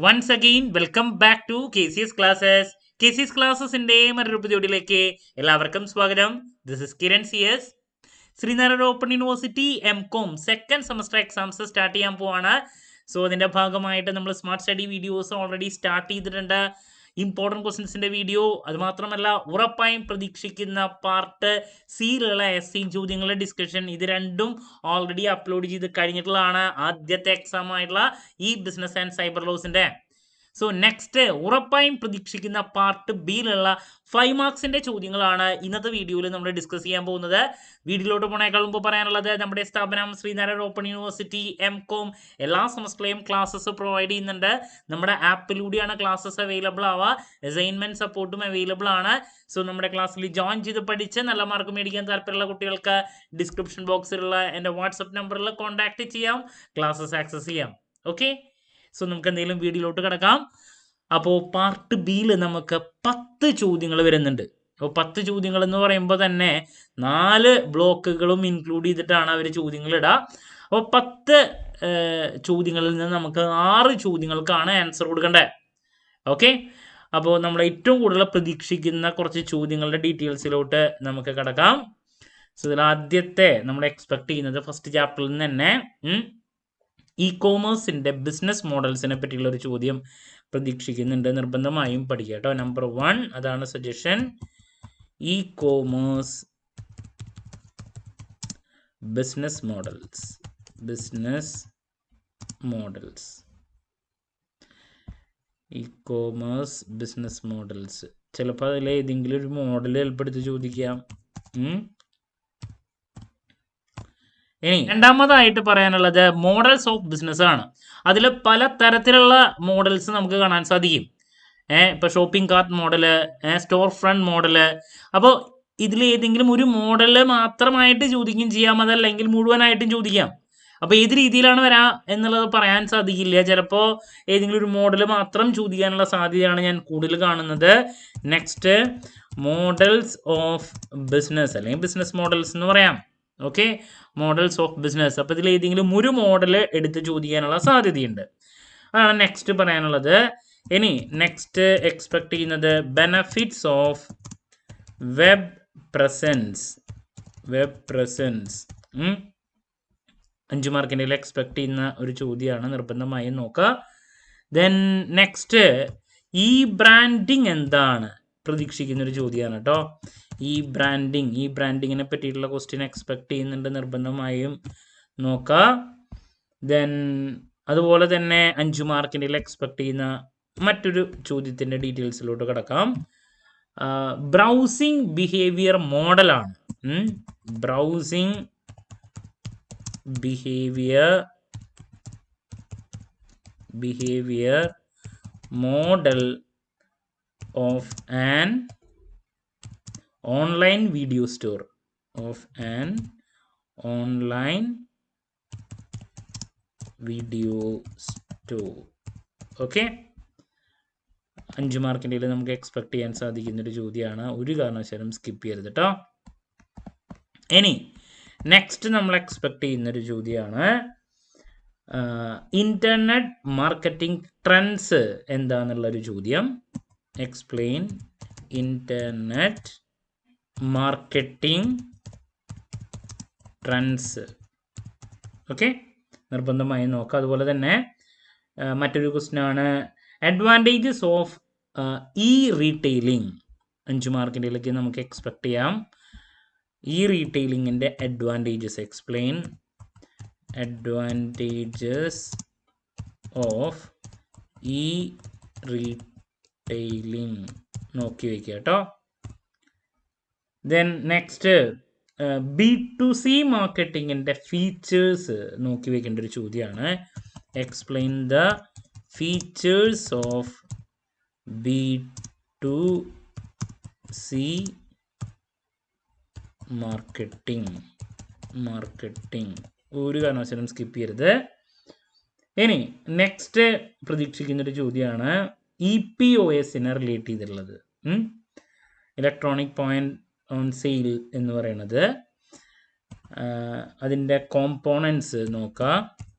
Once again, welcome back to KCS Classes. KCS ക്ലാസ്സസിന്റെ മറ്റൊരു എപ്പിസോഡിലേക്ക് എല്ലാവർക്കും സ്വാഗതം. This is Kiran CS. Sreenarayana open university MCOM second semester exams start ചെയ്യാൻ പോവാണ്. സോ അതിന്റെ ഭാഗമായിട്ട് നമ്മൾ smart study videos already start ചെയ്തിട്ടുണ്ട്. ഇമ്പോർട്ടൻറ്റ് ക്വസ്റ്റ്യൻസിന്റെ വീഡിയോ, അതുമാത്രമല്ല ഉറപ്പായും പ്രതീക്ഷിക്കുന്ന പാർട്ട് സിയിലുള്ള ചോദ്യങ്ങളുടെ ഡിസ്കഷൻ, ഇത് രണ്ടും ഓൾറെഡി അപ്ലോഡ് ചെയ്ത് കഴിഞ്ഞിട്ടുള്ളതാണ്. ആദ്യത്തെ എക്സാം ആയിട്ടുള്ള ഈ ബിസിനസ് ആൻഡ് സൈബർ ലോസിന്റെ. സോ നെക്സ്റ്റ് ഉറപ്പായും പ്രതീക്ഷിക്കുന്ന പാർട്ട് ബിയിലുള്ള 5 മാർക്സിന്റെ ചോദ്യങ്ങളാണ് ഇന്നത്തെ വീഡിയോയിൽ നമ്മൾ ഡിസ്കസ് ചെയ്യാൻ പോകുന്നത്. വീഡിയോയിലോട്ട് പോണേക്കാൾ മുമ്പ് പറയാനുള്ളത്, നമ്മുടെ സ്ഥാപനം ശ്രീനാരായണ ഓപ്പൺ യൂണിവേഴ്സിറ്റി MCOM എല്ലാ സെമസ്റ്ററിലെയും ക്ലാസ്സസ് പ്രൊവൈഡ് ചെയ്യുന്നുണ്ട്. നമ്മുടെ ആപ്പിലൂടെയാണ് ക്ലാസ്സസ് അവൈലബിൾ ആവുക. അസൈൻമെന്റ് സപ്പോർട്ടും അവൈലബിൾ ആണ്. സോ നമ്മുടെ ക്ലാസ്സിൽ ജോയിൻ ചെയ്ത് പഠിച്ച് നല്ല മാർക്ക് മേടിക്കാൻ താല്പര്യമുള്ള കുട്ടികൾക്ക് ഡിസ്ക്രിപ്ഷൻ ബോക്സിലുള്ള എൻ്റെ വാട്സപ്പ് നമ്പറിൽ കോൺടാക്ട് ചെയ്യാം, ക്ലാസ്സസ് ആക്സസ് ചെയ്യാം. ഓക്കെ, സോ നമുക്ക് എന്തെങ്കിലും വീഡിയോയിലോട്ട് കിടക്കാം. അപ്പോൾ പാർട്ട് ബിയിൽ നമുക്ക് 10 ചോദ്യങ്ങൾ വരുന്നുണ്ട്. അപ്പോൾ 10 ചോദ്യങ്ങൾ എന്ന് പറയുമ്പോൾ തന്നെ 4 ബ്ലോക്കുകളും ഇൻക്ലൂഡ് ചെയ്തിട്ടാണ് അവർ ചോദ്യങ്ങൾ ഇടുക. അപ്പോൾ 10 ചോദ്യങ്ങളിൽ നിന്ന് നമുക്ക് 6 ചോദ്യങ്ങൾക്കാണ് ആൻസർ കൊടുക്കേണ്ടത്. ഓക്കെ, അപ്പോൾ നമ്മൾ ഏറ്റവും കൂടുതൽ പ്രതീക്ഷിക്കുന്ന കുറച്ച് ചോദ്യങ്ങളുടെ ഡീറ്റെയിൽസിലോട്ട് നമുക്ക് കിടക്കാം. സോ ഇതിൽ ആദ്യത്തെ നമ്മൾ എക്സ്പെക്ട് ചെയ്യുന്നത് ഫസ്റ്റ് ചാപ്റ്ററിൽ നിന്ന് തന്നെ ഇ-കോമേഴ്സിന്റെ ബിസിനസ് മോഡൽസിനെ പറ്റിയുള്ള ഒരു ചോദ്യം പ്രതീക്ഷിക്കുന്നുണ്ട്. നിർബന്ധമായും പഠിക്കുക കേട്ടോ. നമ്പർ 1 അതാണ് suggestion. E-commerce business models. E-commerce business models. ചിലപ്പോൾ അതിൽ ഏതെങ്കിലും ഒരു മോഡൽ ഏർപ്പെടുത്തി ചോദിക്കാം. ഇനി രണ്ടാമതായിട്ട് പറയാനുള്ളത് മോഡൽസ് ഓഫ് ബിസിനസ് ആണ്. അതിൽ പല തരത്തിലുള്ള മോഡൽസ് നമുക്ക് കാണാൻ സാധിക്കും. ഇപ്പോൾ shopping cart model, store front model. അപ്പോൾ ഇതിൽ ഏതെങ്കിലും ഒരു മോഡല് മാത്രമായിട്ട് ചോദിക്കുകയും ചെയ്യാം, അതല്ലെങ്കിൽ മുഴുവനായിട്ടും ചോദിക്കാം. അപ്പോൾ ഏത് രീതിയിലാണ് വരാ എന്നുള്ളത് പറയാൻ സാധിക്കില്ല. ചിലപ്പോൾ ഏതെങ്കിലും ഒരു മോഡല് മാത്രം ചോദിക്കാനുള്ള സാധ്യതയാണ് ഞാൻ കൂടുതൽ കാണുന്നത്. നെക്സ്റ്റ്, മോഡൽസ് ഓഫ് ബിസിനസ് അല്ലെങ്കിൽ ബിസിനസ് മോഡൽസ് എന്ന് പറയാം. Okay, models of business. അപ്പോൾ ഇതിൽ ഏതെങ്കിലും ഒരു മോഡൽ എടുത്ത് ചോദിക്കാനുള്ള സാധ്യതയുണ്ട്. അതാണ് നെക്സ്റ്റ് പറയാനുള്ളത്. ഇനി നെക്സ്റ്റ് എക്സ്പെക്ട് ചെയ്യുന്നത് ബെനഫിറ്റ്സ് ഓഫ് വെബ് പ്രസൻസ്. 5 മാർക്കിൻ്റെ എക്സ്പെക്ട് ചെയ്യുന്ന ഒരു ചോദ്യമാണ്, നിർബന്ധമായും നോക്കുക. ദെൻ നെക്സ്റ്റ്, ഈ ബ്രാൻഡിങ് എന്താണ് പ്രതീക്ഷിക്കുന്ന ഒരു ചോദ്യമാണ് കേട്ടോ. ഈ ബ്രാൻഡിങ്ങിനെ പറ്റിയിട്ടുള്ള ക്വസ്റ്റ്യൻ എക്സ്പെക്ട് ചെയ്യുന്നുണ്ട്, നിർബന്ധമായും നോക്കുക. ദെൻ അതുപോലെ തന്നെ 5 മാർക്കിൻ്റെ എക്സ്പെക്ട് ചെയ്യുന്ന മറ്റൊരു ചോദ്യത്തിൻ്റെ ഡീറ്റെയിൽസിലോട്ട് കിടക്കാം. ബ്രൗസിംഗ് ബിഹേവിയർ മോഡലാണ്. Browsing behaviour model of an online video store. Okay, 5 മാർക്കിൻ്റെ നമുക്ക് എക്സ്പെക്ട് ചെയ്യാൻ സാധിക്കുന്നൊരു ചോദ്യമാണ്. ഒരു കാരണവശാലും സ്കിപ്പ് ചെയ്യരുത് കേട്ടോ. ഇനി നെക്സ്റ്റ് നമ്മൾ എക്സ്പെക്ട് ചെയ്യുന്നൊരു ചോദ്യമാണ് ഇന്റർനെറ്റ് മാർക്കറ്റിംഗ് ട്രെൻഡ്സ് എന്താണെന്നുള്ളൊരു ചോദ്യം. Explain internet marketing trends. Okay, നിർബന്ധമായും നോക്കുക. അതുപോലെ തന്നെ മറ്റൊരു ക്വസ്റ്റ്യൻ ആണ് അഡ്വാൻറ്റേജസ് ഓഫ് ഇ റീറ്റെയിലിംഗ്. 5 മാർക്കിൻ്റെ നമുക്ക് എക്സ്പെക്ട് ചെയ്യാം. ഇ റീറ്റെയിലിങ്ങിൻ്റെ advantages. Explain advantages of e retailing. നോക്കി വയ്ക്കുക കേട്ടോ. ദെൻ നെക്സ്റ്റ്, B2C മാർക്കറ്റിങ്ങിൻ്റെ ഫീച്ചേഴ്സ് നോക്കി വയ്ക്കേണ്ട ഒരു ചോദ്യമാണ്. Explain the features of B2C marketing. ഒരു കാരണവശാലും സ്കിപ്പ് ചെയ്യരുത്. ഇനി നെക്സ്റ്റ് പ്രതീക്ഷിക്കുന്നൊരു ചോദ്യമാണ് EPOSനെ റിലേറ്റ് ചെയ്തിട്ടുള്ളത്. ഇലക്ട്രോണിക് പോയിന്റ് ഓൺ സെയിൽ എന്ന് പറയുന്നത്. അതിൻ്റെ കോമ്പോണൻസ് നോക്കുക.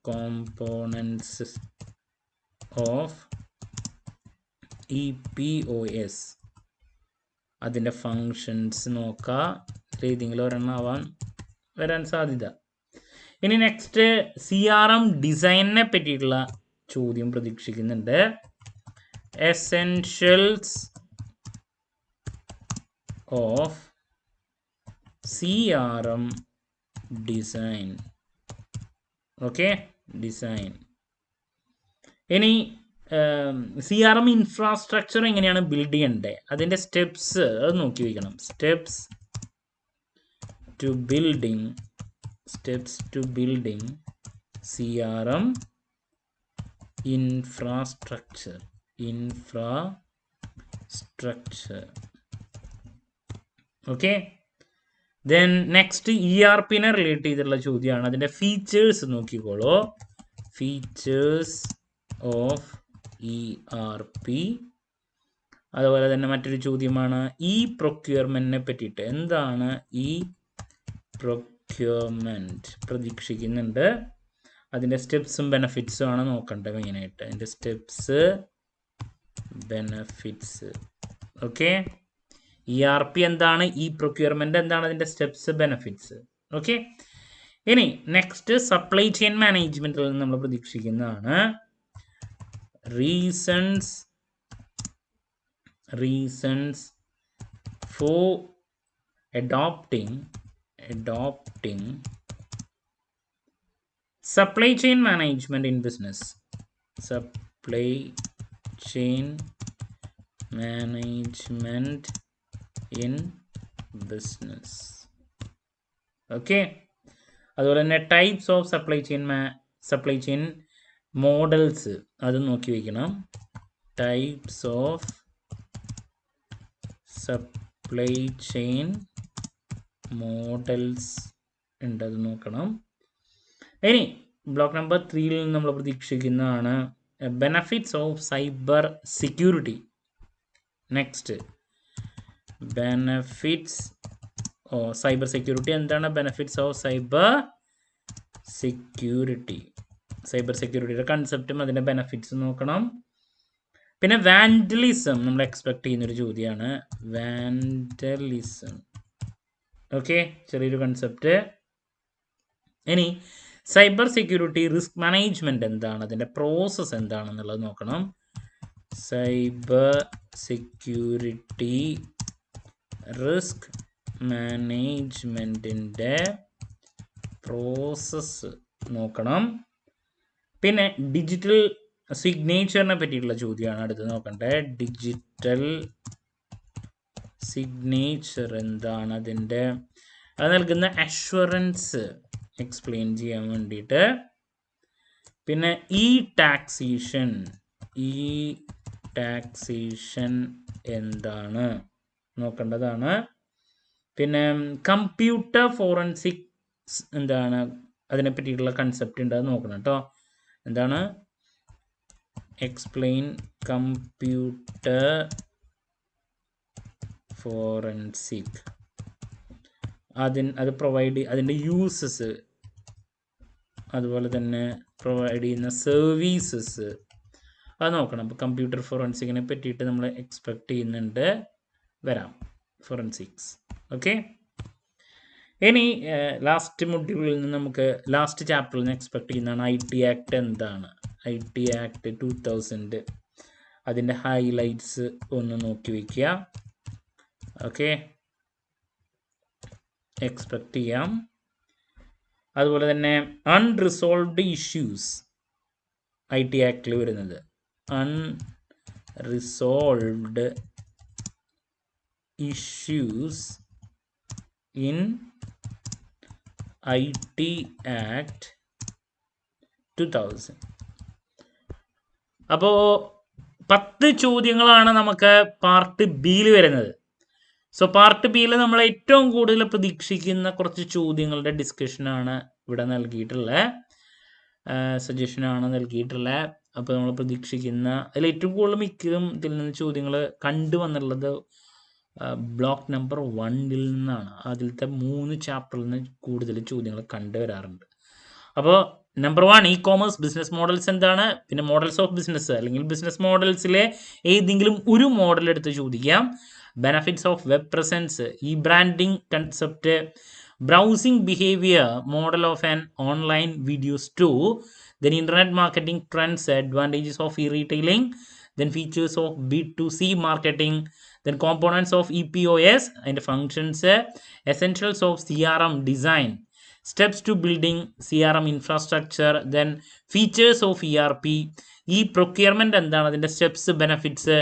കോമ്പോണൻസ് of EPOS അതിൻ്റെ ഫങ്ഷൻസ് നോക്കുക. ഏതെങ്കിലും ഒരെണ്ണം വരാൻ സാധ്യത. ഇനി നെക്സ്റ്റ് CRM ഡിസൈനിനെ പറ്റിയിട്ടുള്ള ചോദ്യം പ്രതീക്ഷിക്കുന്നുണ്ട്. Essentials of CRM design. Okay, design. ഇനി CRM ഇൻഫ്രാസ്ട്രക്ചർ എങ്ങനെയാണ് ബിൽഡ് ചെയ്യേണ്ടത്, അതിൻ്റെ സ്റ്റെപ്സ് അത് നോക്കി വയ്ക്കണം. Steps to building CRM infrastructure. Okay. Then next ERPനെ റിലേറ്റ് ചെയ്തിട്ടുള്ള ചോദ്യമാണ്. അതിൻ്റെ ഫീച്ചേഴ്സ് നോക്കിക്കോളൂ. Features of ERP. അതുപോലെ തന്നെ മറ്റൊരു ചോദ്യമാണ് പ്രൊക്യൂർമെന്റിനെ പറ്റിയിട്ട്. എന്താണ് പ്രൊക്യൂർമെന്റ് പ്രതീക്ഷിക്കുന്നുണ്ട്. അതിൻ്റെ സ്റ്റെപ്സും ബെനഫിറ്റ്സും ആണ് നോക്കേണ്ടത് മെയിനായിട്ട്. അതിൻ്റെ സ്റ്റെപ്സ്, ബെനഫിറ്റ്സ്. ഓക്കെ, ERP എന്താണ്, പ്രൊക്യൂർമെന്റ് എന്താണ്, അതിൻ്റെ സ്റ്റെപ്സ്, ബെനഫിറ്റ്സ്. ഓക്കെ. ഇനി നെക്സ്റ്റ് സപ്ലൈ ചെയിൻ മാനേജ്മെന്റിൽ നിന്ന് നമ്മൾ പ്രതീക്ഷിക്കുന്നതാണ് reasons for adopting supply chain management in business. Supply chain management in business. Okay. അതുപോലെ തന്നെ types of supply chain models അത് നോക്കി വയ്ക്കണം. Types of supply chain models ഉണ്ട്, അത് നോക്കണം. ഇനി ബ്ലോക്ക് നമ്പർ 3 നമ്മൾ പ്രതീക്ഷിക്കുന്നതാണ് benefits of cyber security. Next benefits of cyber security. എന്താണ് benefits of cyber security? Cyber സെക്യൂരിറ്റിയുടെ കൺസെപ്റ്റും അതിൻ്റെ ബെനഫിറ്റ്സും നോക്കണം. പിന്നെ വാൻഡലിസം നമ്മൾ എക്സ്പെക്ട് ചെയ്യുന്നൊരു ചോദ്യമാണ്. വാൻഡലിസം. ഓക്കെ, ചെറിയൊരു കൺസെപ്റ്റ്. ഇനി സൈബർ സെക്യൂരിറ്റി റിസ്ക് മാനേജ്മെന്റ് എന്താണ്, അതിൻ്റെ പ്രോസസ്സ് എന്താണെന്നുള്ളത് നോക്കണം. സൈബർ സെക്യൂരിറ്റി റിസ്ക് മാനേജ്മെന്റിൻ്റെ പ്രോസസ്സ് നോക്കണം. പിന്നെ ഡിജിറ്റൽ സിഗ്നേച്ചറിനെ പറ്റിയിട്ടുള്ള ചോദ്യമാണ് അടുത്ത് നോക്കേണ്ടത്. ഡിജിറ്റൽ സിഗ്നേച്ചർ എന്താണ്, അതിൻ്റെ അത് നൽകുന്ന അഷ്വറൻസ് എക്സ്പ്ലെയിൻ ചെയ്യാൻ വേണ്ടിയിട്ട്. പിന്നെ ടാക്സേഷൻ എന്താണ് നോക്കേണ്ടതാണ്. പിന്നെ കമ്പ്യൂട്ടർ ഫോറൻസിക്സ് എന്താണ്, അതിനെ പറ്റിയിട്ടുള്ള കൺസെപ്റ്റ് ഉണ്ട്, അത് നോക്കണം കേട്ടോ. എന്താണ് എക്സ്പ്ലെയിൻ കമ്പ്യൂട്ടർ ഫോറൻസിക്. അത് പ്രൊവൈഡ് അതിൻ്റെ യൂസസ്, അതുപോലെ തന്നെ പ്രൊവൈഡ് ചെയ്യുന്ന സർവീസസ് അത് നോക്കണം. അപ്പോൾ കമ്പ്യൂട്ടർ ഫോറൻസിക്കിനെ പറ്റിയിട്ട് നമ്മൾ എക്സ്പെക്ട് ചെയ്യുന്നുണ്ട് വരാം, ഫോറൻസിക്സ്. ഓക്കെ. ഇനി ലാസ്റ്റ് മൊഡ്യൂളിൽ നിന്ന് നമുക്ക് ലാസ്റ്റ് ചാപ്റ്ററിൽ നിന്ന് എക്സ്പെക്ട് ചെയ്യുന്നതാണ് IT ആക്ട് എന്താണ്. IT ആക്ട് 2000 അതിൻ്റെ ഹൈലൈറ്റ്സ് ഒന്ന് നോക്കി വയ്ക്കുക. ഓക്കെ, എക്സ്പെക്ട് ചെയ്യാം. അതുപോലെ തന്നെ അൺറിസോൾവ്ഡ് ഇഷ്യൂസ് IT ആക്ടിൽ വരുന്നത്. Unresolved issues in IT act 2000. അപ്പോൾ 10 ചോദ്യങ്ങളാണ് നമുക്ക് പാർട്ട് ബിയിൽ വരുന്നത്. സോ പാർട്ട് ബിയിൽ നമ്മൾ ഏറ്റവും കൂടുതൽ പ്രതീക്ഷിക്കുന്ന കുറച്ച് ചോദ്യങ്ങളുടെ ഡിസ്കഷനാണ് ഇവിടെ നൽകിയിട്ടുള്ളത്, സജഷനാണ് നൽകിയിട്ടുള്ളത്. അപ്പോൾ നമ്മൾ പ്രതീക്ഷിക്കുന്ന അതിൽ ഏറ്റവും കൂടുതൽ മിക്കതും ഇതിൽ നിന്ന് ചോദ്യങ്ങൾ കണ്ടുവന്നുള്ളത് ബ്ലോക്ക് നമ്പർ 1 നിന്നാണ്. അതിലത്തെ 3 ചാപ്റ്ററിൽ നിന്ന് കൂടുതൽ ചോദ്യങ്ങൾ കണ്ടുവരാറുണ്ട്. അപ്പോൾ number 1 e commerce business models എന്താണ്, പിന്നെ മോഡൽസ് ഓഫ് ബിസിനസ് അല്ലെങ്കിൽ ബിസിനസ് മോഡൽസിലെ ഏതെങ്കിലും ഒരു മോഡൽ എടുത്ത് ചോദിക്കാം. Benefits of web presence, e branding concept, browsing behaviour, model of an online video store, then internet marketing trends, advantages of e-retailing, then features of B2C marketing, then components of EPOS and functions, essentials of CRM design, steps to building CRM infrastructure, then features of ERP, ഈ procurement എന്താണ്, അതിന്റെ steps, benefits,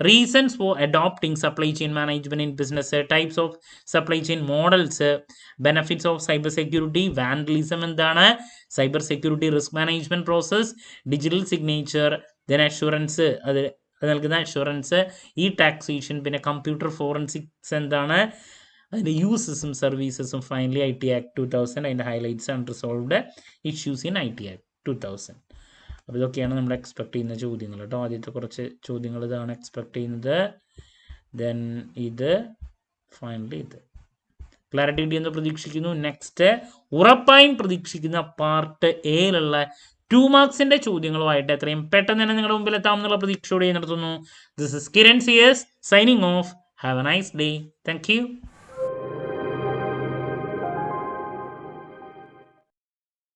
reasons for adopting supply chain management in business, types of supply chain models, benefits of cyber security, vandalism എന്താണ്, cyber security risk management process, digital signature, then assurance, അത് നൽകുന്ന assurance, ഈ taxation, പിന്നെ computer forensics എന്താണ്, അതിൻ്റെ യൂസസും സർവീസസും, finally IT Act 2000, അതിൻ്റെ highlights unresolved issues in IT Act 2000. അപ്പോൾ ഇതൊക്കെയാണ് നമ്മൾ എക്സ്പെക്ട് ചെയ്യുന്ന ചോദ്യങ്ങൾ കേട്ടോ. ആദ്യത്തെ കുറച്ച് ചോദ്യങ്ങൾ ഇതാണ് എക്സ്പെക്ട് ചെയ്യുന്നത്. ദെൻ ഇത്, ഫൈനലി ഇത്. ക്ലാരിറ്റി കിട്ടിയെന്ന് പ്രതീക്ഷിക്കുന്നു. നെക്സ്റ്റ് ഉറപ്പായും പ്രതീക്ഷിക്കുന്ന പാർട്ട് എയിലുള്ള 2 മാർക്സിന്റെ ചോദ്യങ്ങളുമായിട്ട് എത്രയും പെട്ടെന്ന് തന്നെ നിങ്ങളുടെ മുമ്പിൽ എത്താമെന്നുള്ള പ്രതീക്ഷയോടെ നിർത്തുന്നു. This is Kiran CS signing off. Have a nice day. Thank U.